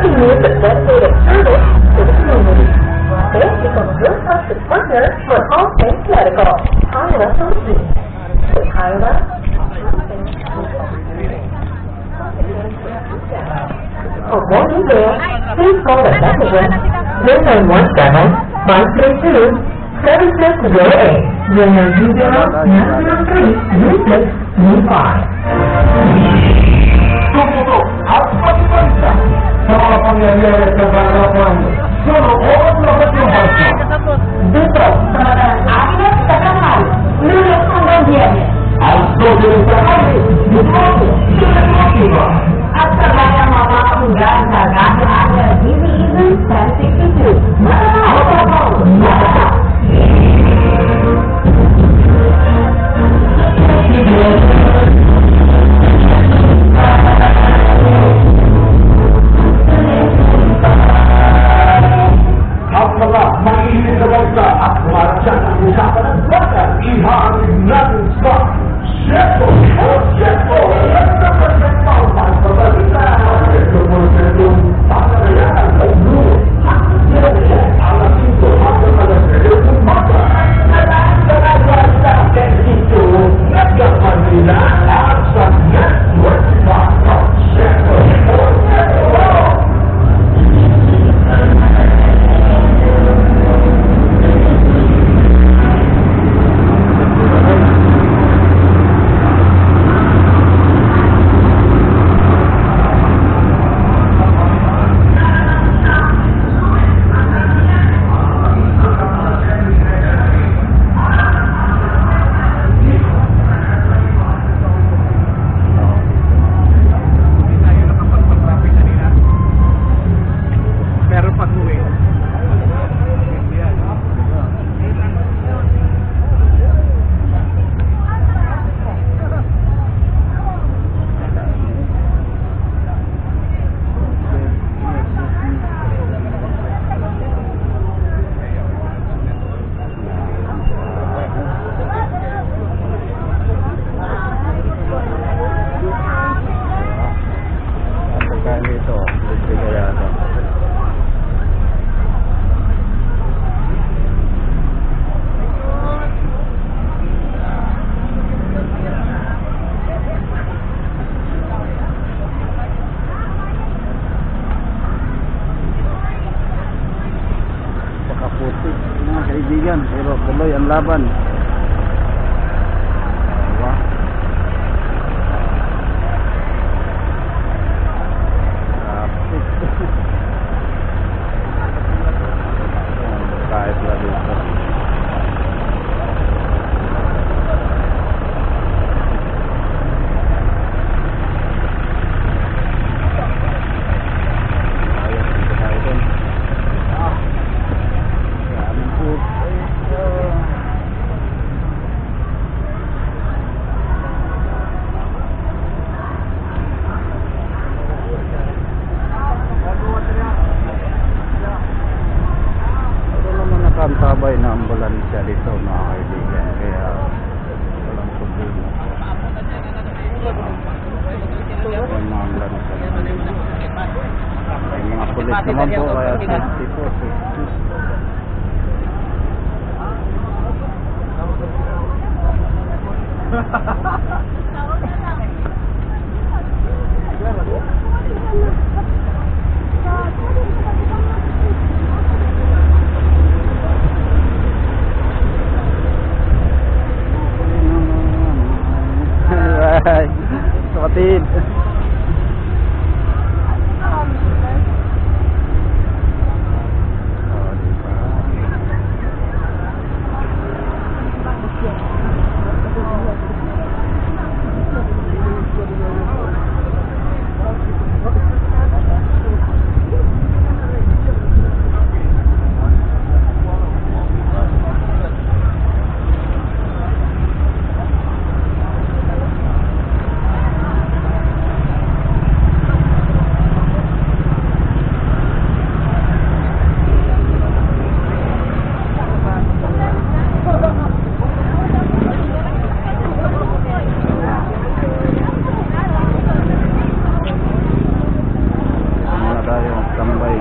giving you the dedicated service to the community. Bank becomes your trusted partner for all things medical. Hyla Philippines. With Hyla, for more details, please call the messenger 0917-532-7608. 0920-903-3635. Tumutok at pagpalita sa mga pangyayari sa garapan sa loob ng ating bansa. Dito sa madalang amin sa kanal, Lunes hanggang Biyernes. Ang sobrang sa kami, bumago, sinagmatiba. At sa bayang mga kapunggan sa Radyo Anya DVE 1062. Matataw! Ang mga mahihilig na bansa at marasyan ang usapan ng bansa, ihahatid natin sa Siyento o Siyento Representational Pagpabalita. Representative Pagkakayanan o Blue. Alas 5 hanggang alas 3 ng umaga. Nalagaan sa Tensito, Nagkapan nila at sa Network na Siyento o Siyento. Pero tuloy ang laban. Kahit na dito. Tabay na ambulansya dito mga kaibigan, kaya walang problema. May mga ambulansya, may mga pulis naman po, kaya safety po, safety. Kapatid. tambay.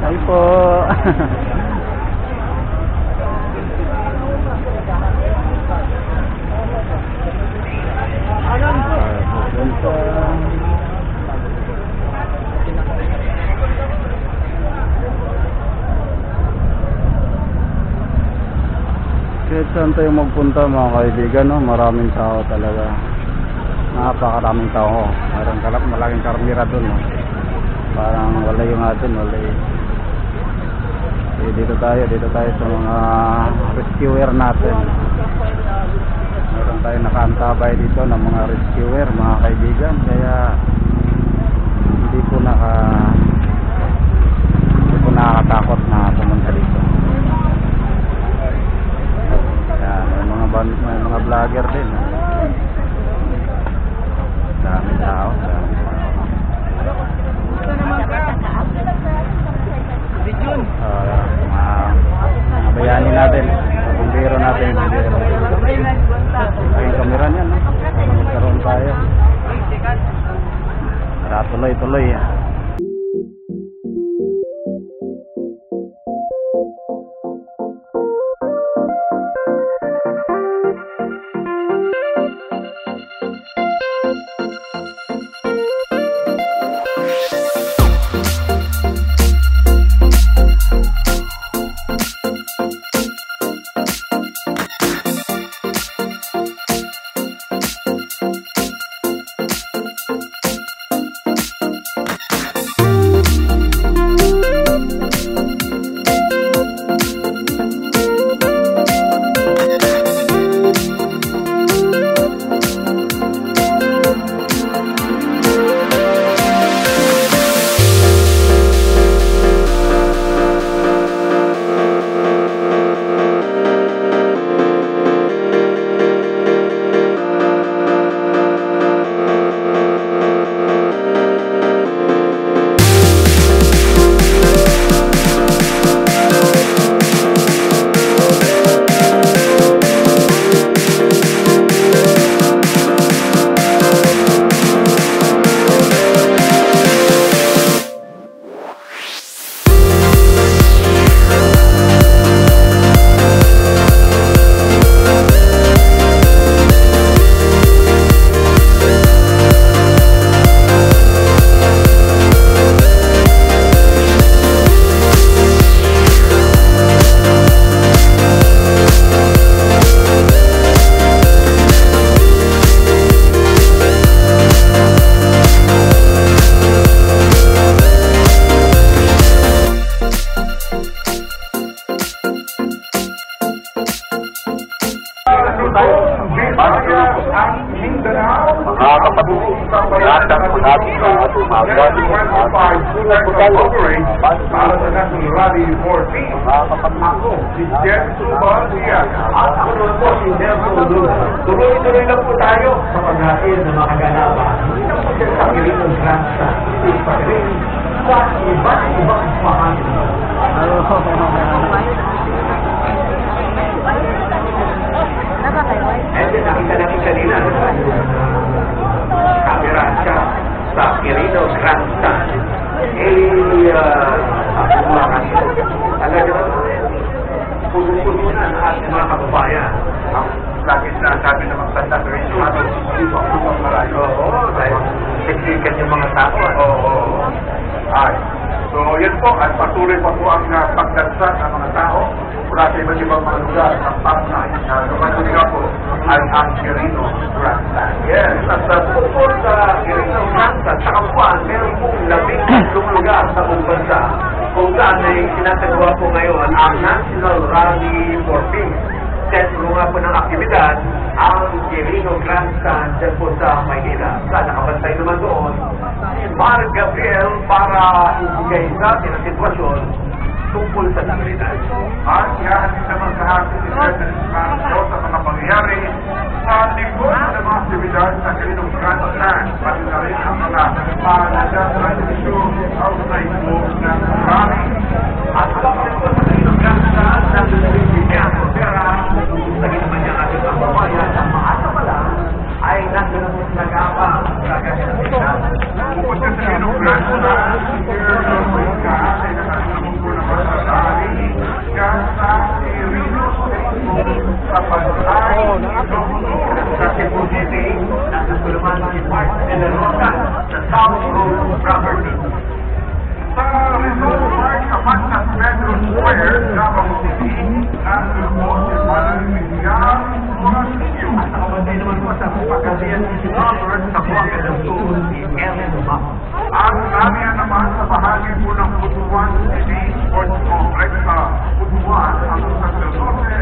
Ay po. Kahit saan tayo magpunta mga kaibigan, no? Maraming tao talaga. Napakaraming tao. Mayroong malaking karmira dun, no? Parang wala yung atin, wala yung... Dito tayo sa mga rescuer natin. Meron tayo nakaantabay dito ng mga rescuer, mga kaibigan. Kaya hindi po nakakatakot na pumunta dito. Kaya may mga vlogger din. Daming tao. Mga bayani natin, mga bumbero natin, ayong kamera niyan, no? Para magkaroon tayo. Para tuloy-tuloy. Mga kapatid, lahat ng natin ng ating mga galing para sa National Rally 14. Ako, si Jensu Batia. At ako naman po si Jensu Luna. Tuloy-tuloy lang po tayo sa paghain ng mga kaganapan. Hindi na po siya sa Kirinong Grandstand. Sa iba't ibang pahangin. And then nakita natin kanina camera siya sa Quirino Grandstand. Mga kanina talaga puno-puno na ang ating mga kababayan. Ang lagi sinasabi na magtanda pero yung mga ibang malayo. Oo, dahil siksikan yung mga tao. Oo. Ay. So yan po, at patuloy pa po ang pagdansa ng mga tao mula sa iba't ibang mga lugar ng Pasay. Lumatuloy po ay ang Quirino Grandstand. Yes, at bukod sa Quirino Grandstand, sa Kapuan, meron pong 13 lugar sa buong bansa kung saan ay sinasagawa po ngayon ang National Rally 14. Sentro nga po ng aktibidad ang Quirino Grandstand dyan po sa Maynila. Mar Gabriel para ibigay sa atin ang sitwasyon tungkol sa seguridad. At ihahatid naman sa atin ni President Marcos sa mga pangyayari sa likod ng mga aktibidad sa Kalinog Grandstand, pati na rin ang mga pananagang transisyon outside po ng rally. At sa likod sa Kalinog Grandstand, nandun niya ang pera, lagi naman niya ating kababayan na maasa pala ay nandun ang nag-aabang sa kanya. Bukod sa Kalinog Grandstand, here ng mga ay nakasunod po naman sa rally kasa Irino sa pag-ay sa Cebu City na kasuluman si Mark de Rosa sa South Road Property. Sa Rizal Park, kapat sa Pedro Square, Davao City, nandun po si Padre Miguel Morasillo. At nakabantay naman po sa pagkasiyan si Robert sa Buanga del Sur, si Ellen Bach. At kami naman sa bahagi po ng Butuan City Sports Complex sa Butuan, ang sacerdote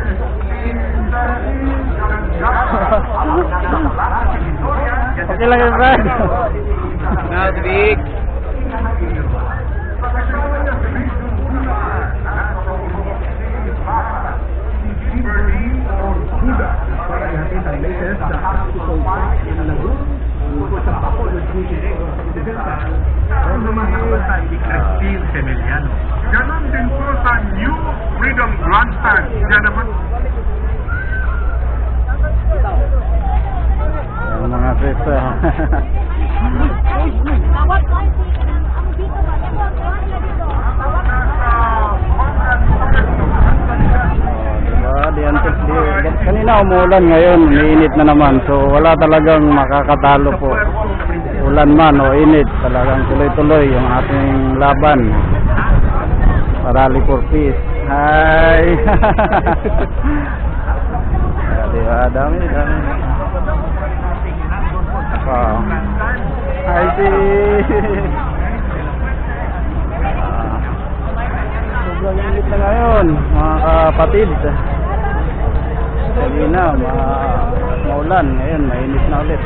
si Cecil Garangara. Okay lang yun, Brad. Now, the big. Para ihatid ang latest sa hospital park in Lagoon tungkol sa Bacolod District sa Defensa. Ang lumasawa sa Christine Semeliano. Ganon din po sa New Freedom Grandstand. Diyan naman Yung mga sista. Bawat ay ang dito ba? Dito. Bawat Kanina umulan, ngayon umiinit na naman. So wala talagang makakatalo po. Ulan man o init, talagang tuloy-tuloy yung ating laban. Rally for Peace. Hi! Diba? Dami. Wow. Hi, sobrang init na ngayon, mga kapatid. Kanina, maulan. Ngayon, mainit na ulit.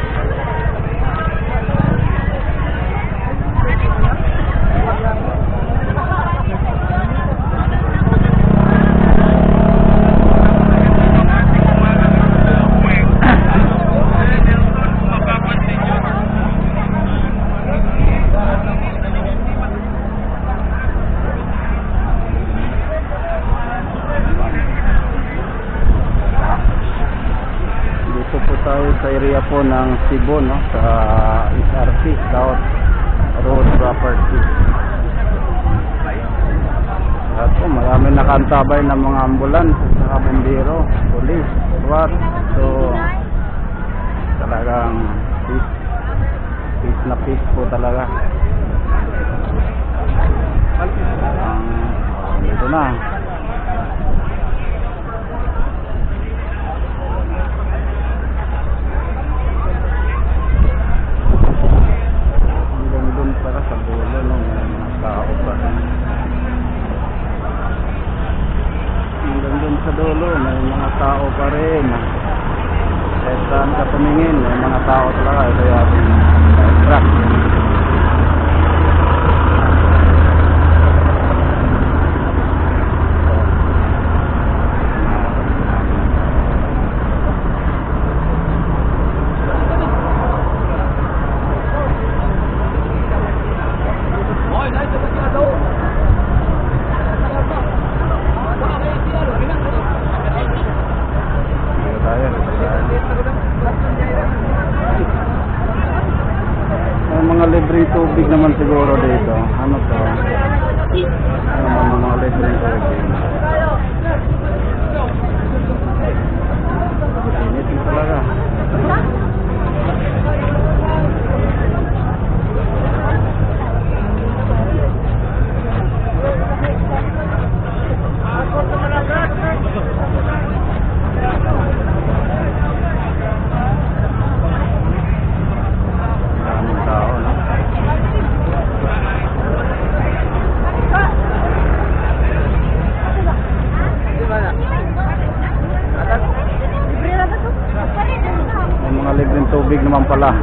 Dito po tayo sa area po ng Cebu, no? Sa SRP, South Road Property. At po, marami nakantabay ng mga ambulance, saka bombero, police, SWAT. So, talagang peace na peace po talaga. Dito na. Doon para sa dulo, no? May mga tao pa. Hanggang doon sa dulo, may mga tao pa rin. Kahit saan ka tumingin, may mga tao talaga. Ito yung ating truck. May mga libreng tubig naman siguro dito. Ano to? Ano mga libreng tubig? Init na talaga. May mga libreng tubig naman pala.